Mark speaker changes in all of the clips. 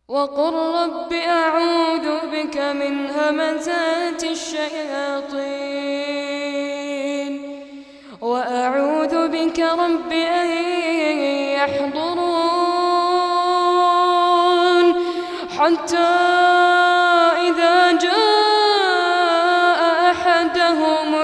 Speaker 1: وقل رب أعوذ بك من همزات الشياطين وأعوذ بك رب أن يحضرون حتى إذا جاء أحدهم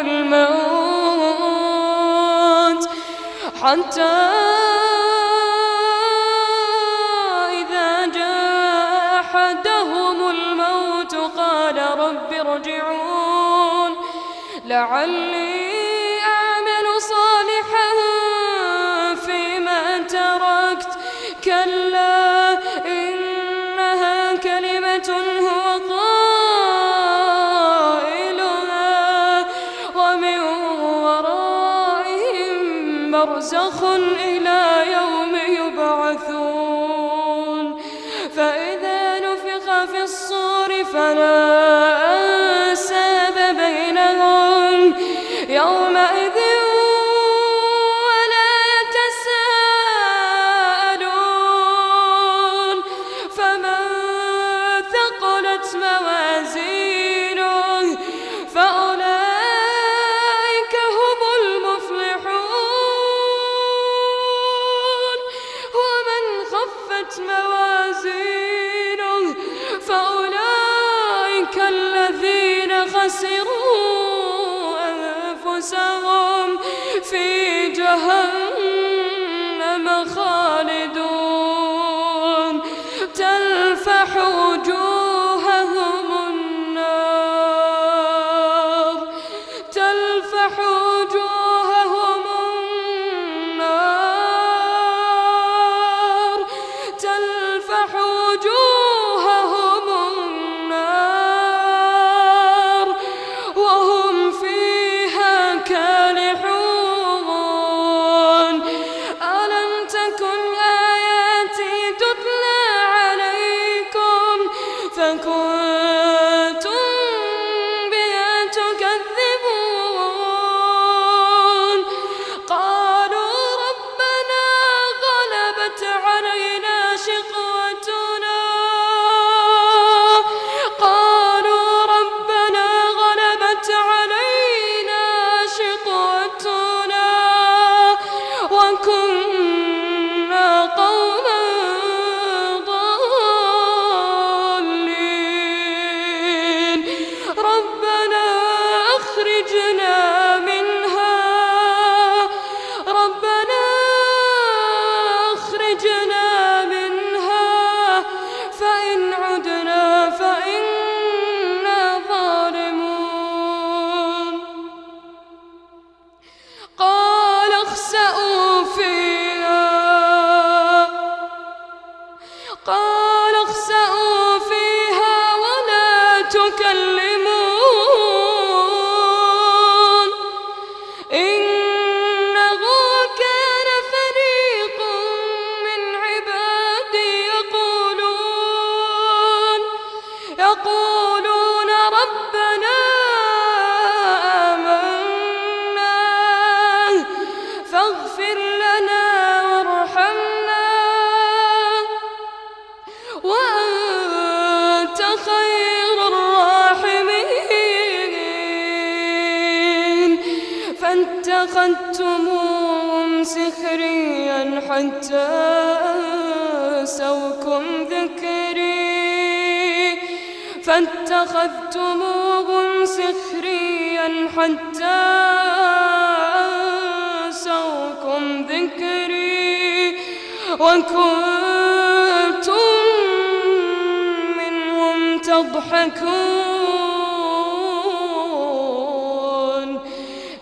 Speaker 1: الموت قال رب ارجعون لعلي أعمل صالحا فيما تركت كلا إنها كلمة هو قائلها ومن ورائهم برزخ إلى يوم يبعثون فإذا نفخ في الصور فلا أنساب بينهم يومئذ ولا يتساءلون فمن ثقلت موازينه فأولئك هم المفلحون ومن خفت موازينه فأولئك الذين خسروا أنفسهم في جهنم خالدون تلفح وجوههم النار وهم فيها كالحون ألم تكن آياتي تتلى عليكم فكنتم بها تكذبون قالوا ربنا غلبت علينا شقوتنا وكنا قوما ضالين ربنا أخرجنا منها فإن عدنا فإنا ظالمون قال اخسئوا فيها ولا تكلمون إنه كان فريق من عبادي يقولون ربنا آمنا فاغفر لنا وارحمنا وأنت خير الراحمين فاتخذتموهم سخريا حتى أنسوكم ذكري وكنتم منهم تضحكون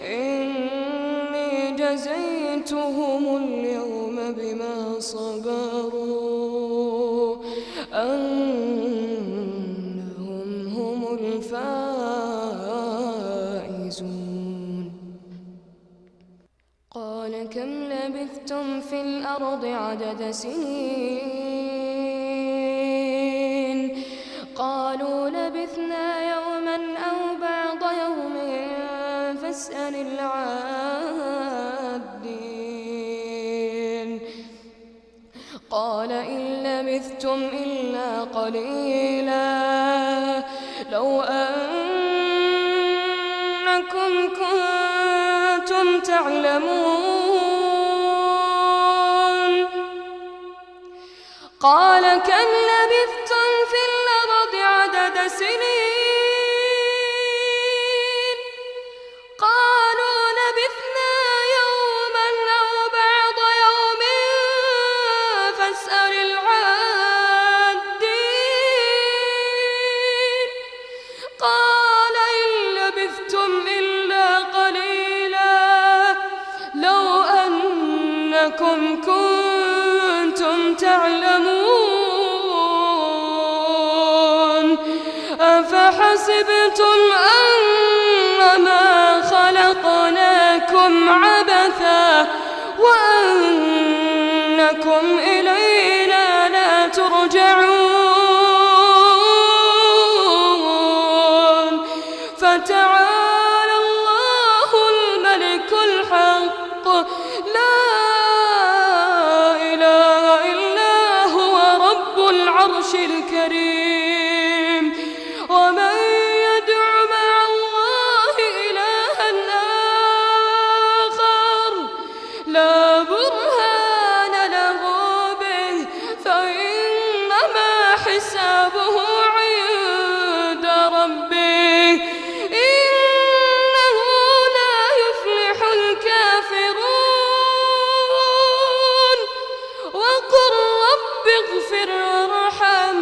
Speaker 1: إني جزيتهم اليوم بما صبروا أنهم هم الفائزون قال كم لبثتم في الأرض عدد سنين قالوا لبثنا يوما أو بعض يوم فاسأل العادين قال إن لبثتم لبثتم إلا قليلا لو أنكم كنتم تعلمون قال كم لبثتم في الأرض عدد سنين قالوا لبثنا يوما أو بعض يوم فاسأل العادين قال إن لبثتم إلا قليلا لو أنكم كنتم تعلمون أفحسبتم أنما خلقناكم عبثا وأنكم إلينا لا ترجعون فتعالى الله الملك الحق لا إله إلا هو رب العرش الكريم ومن يدع مع الله إلها آخر لا برهان له به فإنما حسابه عند ربه إنه لا يفلح الكافرون وقل رب اغفر وارحم